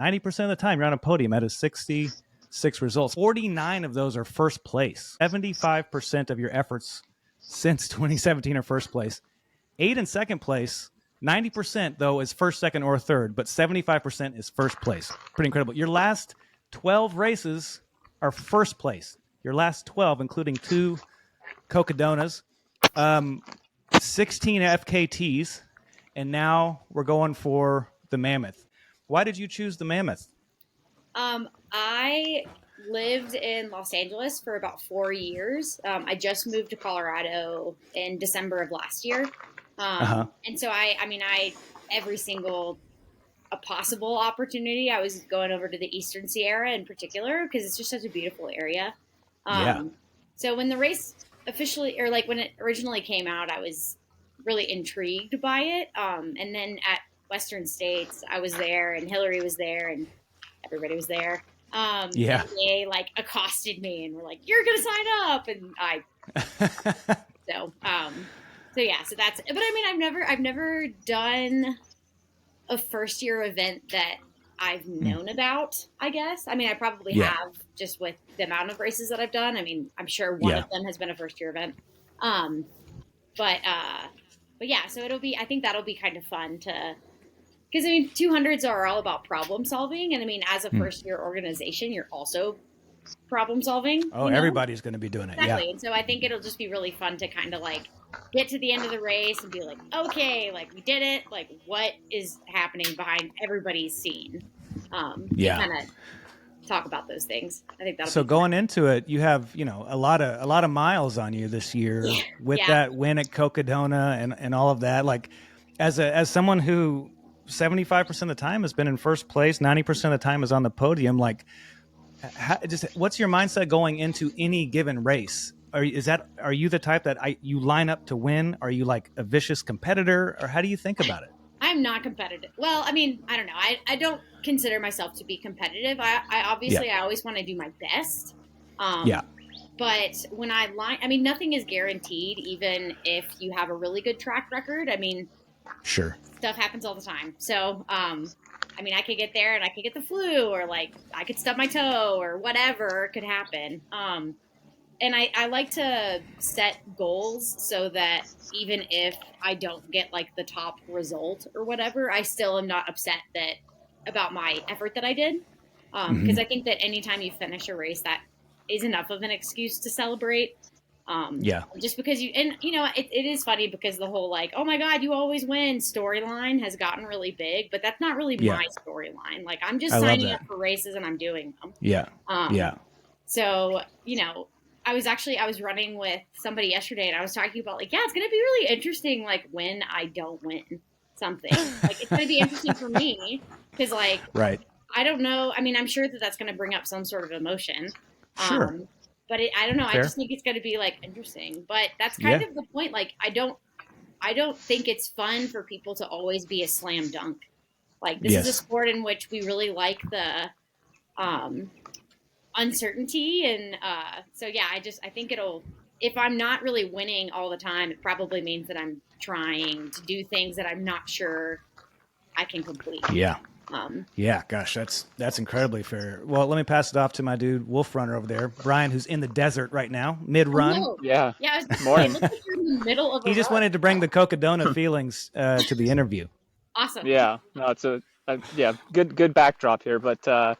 90% of the time you're on a podium out of 66 results. 49 of those are first place. 75% of your efforts since 2017 are first place. 8 in second place. 90% though is first, second, or third, but 75% is first place. Pretty incredible. Your last 12 races are first place. Your last 12, including 2 Cocadonas, 16 FKTs, and now we're going for the Mammoth. Why did you choose the Mammoth? I lived in Los Angeles for about 4 years. I just moved to Colorado in December of last year. And so I every single possible opportunity, I was going over to the Eastern Sierra in particular, because it's just such a beautiful area. So when the race officially, or like when it originally came out, I was really intrigued by it. And then at Western States, I was there, and Hillary was there, and everybody was there. And they like accosted me and were like, "You're going to sign up." And so that's, but I mean, I've never done a first year event that I've known about, I guess. I mean, I probably have, just with the amount of races that I've done. I mean, I'm sure one of them has been a first year event. But yeah, so I think that'll be kind of fun to, because I mean, 200s are all about problem solving. And I mean, as a first year organization, you're also problem solving. Oh, everybody's going to be doing it. Exactly. Yeah. And so I think it'll just be really fun to kind of like get to the end of the race and be like, okay, like we did it. Like what is happening behind everybody's scene? Kind of talk about those things. I think that'll so going into it, you have, a lot of miles on you this year with that win at Cocadona and all of that. Like as someone who 75% of the time has been in first place, 90% of the time is on the podium. Like what's your mindset going into any given race? Are you the type that you line up to win? Are you like a vicious competitor, or how do you think about it? I'm not competitive. Well, I mean, I don't know. I don't consider myself to be competitive. I obviously, I always want to do my best. But when I mean, nothing is guaranteed, even if you have a really good track record. I mean, sure, stuff happens all the time. So, I mean, I could get there and I could get the flu, or like I could stub my toe, or whatever could happen. And I like to set goals so that even if I don't get like the top result or whatever, I still am not upset about my effort that I did. Because I think that anytime you finish a race, that is enough of an excuse to celebrate. Just because it is funny because the whole like, oh my God, you always win storyline has gotten really big, but that's not really my storyline. Like I'm just signing up for races and I'm doing them. So, I was running with somebody yesterday and I was talking about like, it's going to be really interesting. Like when I don't win something, like it's going to be interesting for me because like, I don't know. I mean, I'm sure that that's going to bring up some sort of emotion. Sure. But I don't know. Fair. I just think it's going to be like interesting, but that's kind of the point. Like, I don't think it's fun for people to always be a slam dunk. Like this is a sport in which we really like the, uncertainty. And, I think if I'm not really winning all the time, it probably means that I'm trying to do things that I'm not sure I can complete. Gosh, that's incredibly fair. Well, let me pass it off to my dude Wolf Runner over there, Brian, who's in the desert right now, mid-run. Oh, no. Morning. Like you're in the middle of he just wanted to bring the Cocadona feelings to the interview. Awesome. Yeah, no, it's a good backdrop here, but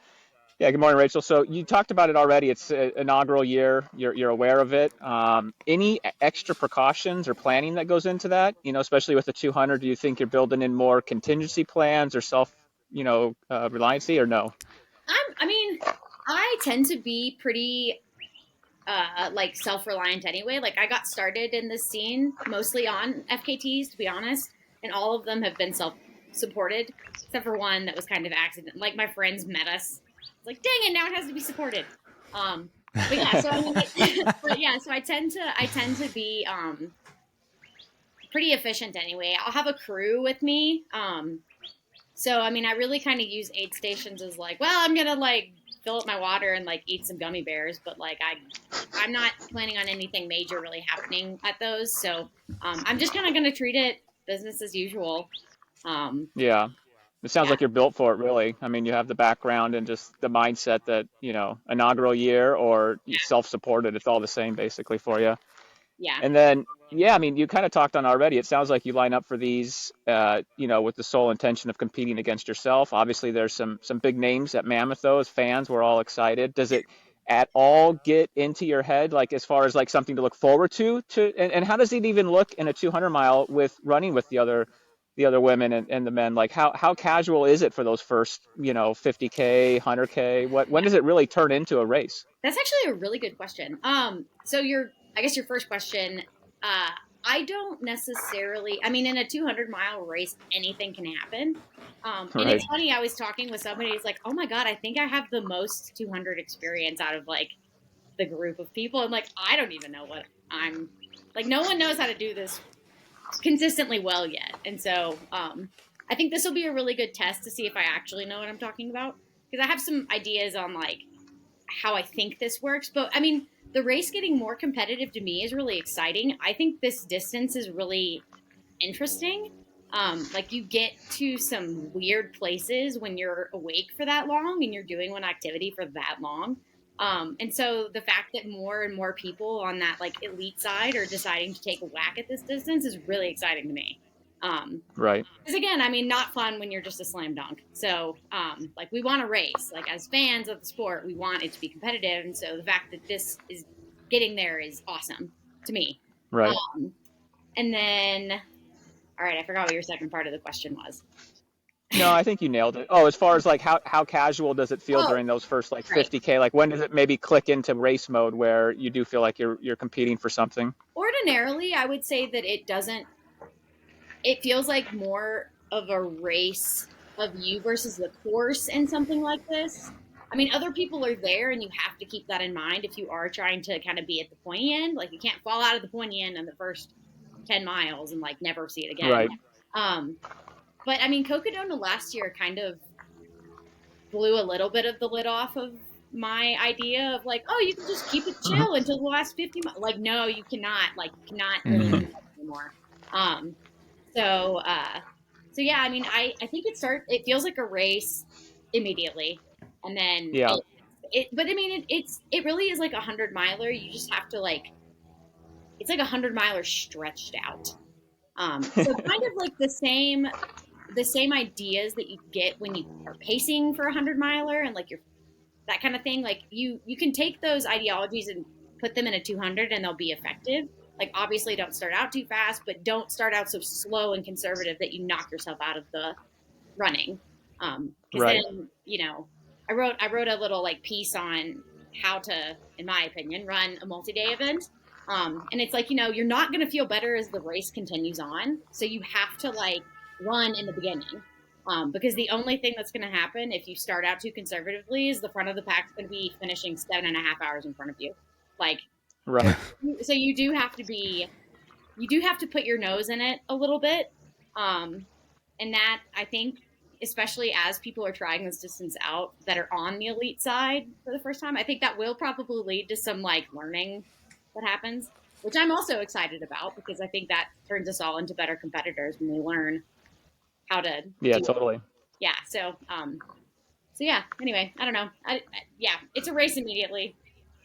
good morning, Rachel. So you talked about it already. It's an inaugural year. You're aware of it. Any extra precautions or planning that goes into that? Especially with the 200, do you think you're building in more contingency plans or reliancy, or no? I tend to be pretty like self-reliant anyway. Like I got started in this scene mostly on FKTs, to be honest, and all of them have been self-supported, except for one that was kind of accident. Like my friends met us. It's like, dang it, now it has to be supported. So I tend to be pretty efficient anyway. I'll have a crew with me. So, I really kind of use aid stations as like, well, I'm going to like fill up my water and like eat some gummy bears. But like, I'm not planning on anything major really happening at those. So I'm just kind of going to treat it business as usual. It sounds Yeah. like you're built for it, really. I mean, you have the background and just the mindset that, inaugural year or self-supported, it's all the same basically for you. Yeah. And then, yeah, I mean, you kind of talked on already. It sounds like you line up for these, with the sole intention of competing against yourself. Obviously, there's some big names at Mammoth, though. As fans, we're all excited. Does it at all get into your head, like as far as like something to look forward and how does it even look in a 200 mile with running with the other women and the men? Like how casual is it for those first, 50K, 100K? When does it really turn into a race? That's actually a really good question. So I guess your first question, I don't necessarily, I mean, in a 200-mile race, anything can happen. And Right. it's funny, I was talking with somebody who's like, oh my God, I think I have the most 200 experience out of like the group of people. And like, I don't even know what I'm like, no one knows how to do this consistently well yet. And so, I think this will be a really good test to see if I actually know what I'm talking about. Because I have some ideas on like how I think this works. But I mean, the race getting more competitive to me is really exciting. I think this distance is really interesting. Like you get to some weird places when you're awake for that long and you're doing one activity for that long. And so the fact that more and more people on that like elite side are deciding to take a whack at this distance is really exciting to me. Right. Because again, I mean, not fun when you're just a slam dunk. So, like, we want to race. Like, as fans of the sport, we want it to be competitive. And so the fact that this is getting there is awesome to me. Right. And then, all right, I forgot what your second part of the question was. No, I think you nailed it. Oh, as far as like how casual does it feel Oh, during those first like right. 50K? Like when does it maybe click into race mode where you do feel like you're competing for something? Ordinarily, I would say that it feels like more of a race of you versus the course in something like this. I mean, other people are there, and you have to keep that in mind if you are trying to kind of be at the pointy end. Like, you can't fall out of the pointy end in the first 10 miles and like never see it again. Right. But I mean, Cocadona last year kind of blew a little bit of the lid off of my idea of like, oh, you can just keep it chill until the last 50 miles. Like, no, you cannot. Like, you cannot really do that anymore. So yeah, I mean, I think it feels like a race immediately, and then Yeah. but I mean, it really is like 100-miler. You just have to like, it's like 100-miler stretched out. So kind of like the same ideas that you get when you are pacing for 100-miler and like that kind of thing. Like you can take those ideologies and put them in a 200 and they'll be effective. Like, obviously don't start out too fast, but don't start out so slow and conservative that you knock yourself out of the running. Because Right. then, I wrote a little like piece on how to, in my opinion, run a multi-day event. And it's like, you're not going to feel better as the race continues on. So you have to like run in the beginning. Because the only thing that's going to happen if you start out too conservatively is the front of the pack's going to be finishing 7.5 hours in front of you. Like, Right. so you do have to put your nose in it a little bit. And that, I think, especially as people are trying this distance out that are on the elite side for the first time, I think that will probably lead to some like learning that happens, which I'm also excited about because I think that turns us all into better competitors when we learn how to Yeah, do totally. it. Yeah. So yeah, anyway, I don't know. Yeah, it's a race immediately.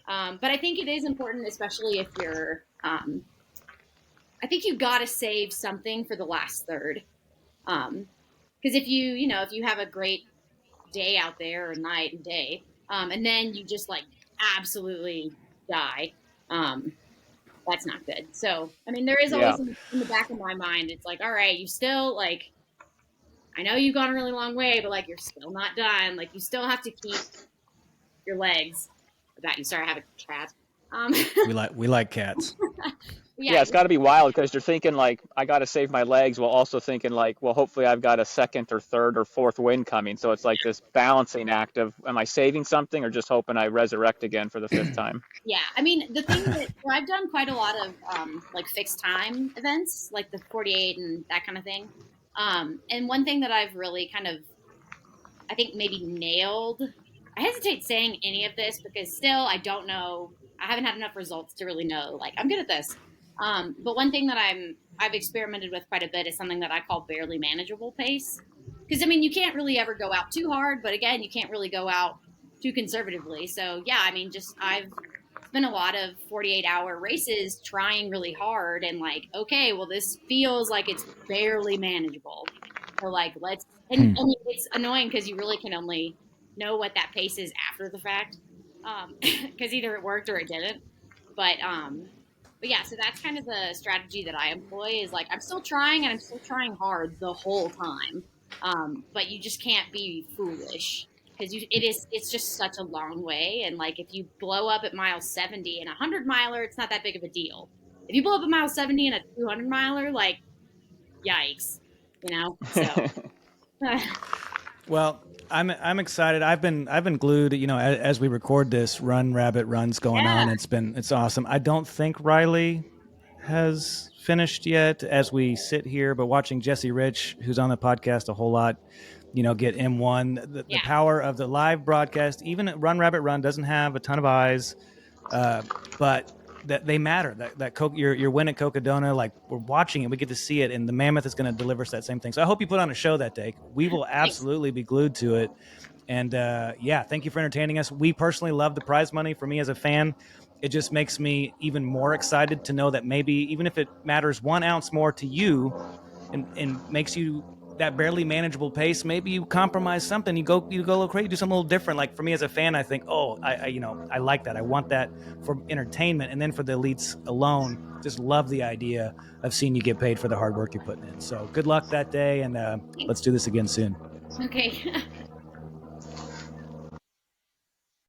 But I think it is important, especially if you're, I think you got to save something for the last third. Because if you have a great day out there or night and day, and then you just like absolutely die, that's not good. So, I mean, there is Yeah. always in the back of my mind, it's like, all right, you still like, I know you've gone a really long way, but like, you're still not done. Like, you still have to keep your legs. That you start having a cat. We like cats. Yeah, it's got to be wild because you're thinking like I got to save my legs while also thinking like, well, hopefully I've got a second or third or fourth win coming. So it's like this balancing act of am I saving something or just hoping I resurrect again for the fifth time? Yeah, I mean the thing that I've done quite a lot of like fixed time events, like the 48 and that kind of thing. And one thing that I've really kind of, I think maybe nailed. I hesitate saying any of this because still I don't know. I haven't had enough results to really know. Like I'm good at this. But one thing that I've experimented with quite a bit is something that I call barely manageable pace. because I mean, you can't really ever go out too hard, but again, you can't really go out too conservatively. So yeah, I mean, I've spent a lot of 48-hour races trying really hard and like, okay, well, this feels like it's barely manageable. So like, and it's annoying because you really can only know what that pace is after the fact, because either it worked or it didn't. But yeah, so that's kind of the strategy that I employ is like, I'm still trying and I'm still trying hard the whole time. But you just can't be foolish because it's just such a long way. And like, if you blow up at mile 70 in a 100-miler, it's not that big of a deal. If you blow up at mile 70 in a 200-miler, like, yikes, so. Well, I'm excited. I've been glued, as we record this, Run Rabbit Run's going on. It's awesome. I don't think Riley has finished yet as we sit here, but watching Jesse Rich, who's on the podcast a whole lot, get M1, the power of the live broadcast. Even Run Rabbit Run doesn't have a ton of eyes, but that they matter. Your win at Cocadona, like we're watching it, we get to see it, and the Mammoth is going to deliver us that same thing. So I hope you put on a show that day. We will absolutely be glued to it. And thank you for entertaining us. We personally love the prize money. For me as a fan, it just makes me even more excited to know that maybe even if it matters 1 ounce more to you and makes you that barely manageable pace, maybe you compromise something. You go a little crazy, do something a little different. Like for me as a fan, I think, I like that. I want that for entertainment. And then for the elites alone, just love the idea of seeing you get paid for the hard work you're putting in. So good luck that day, and let's do this again soon. Okay.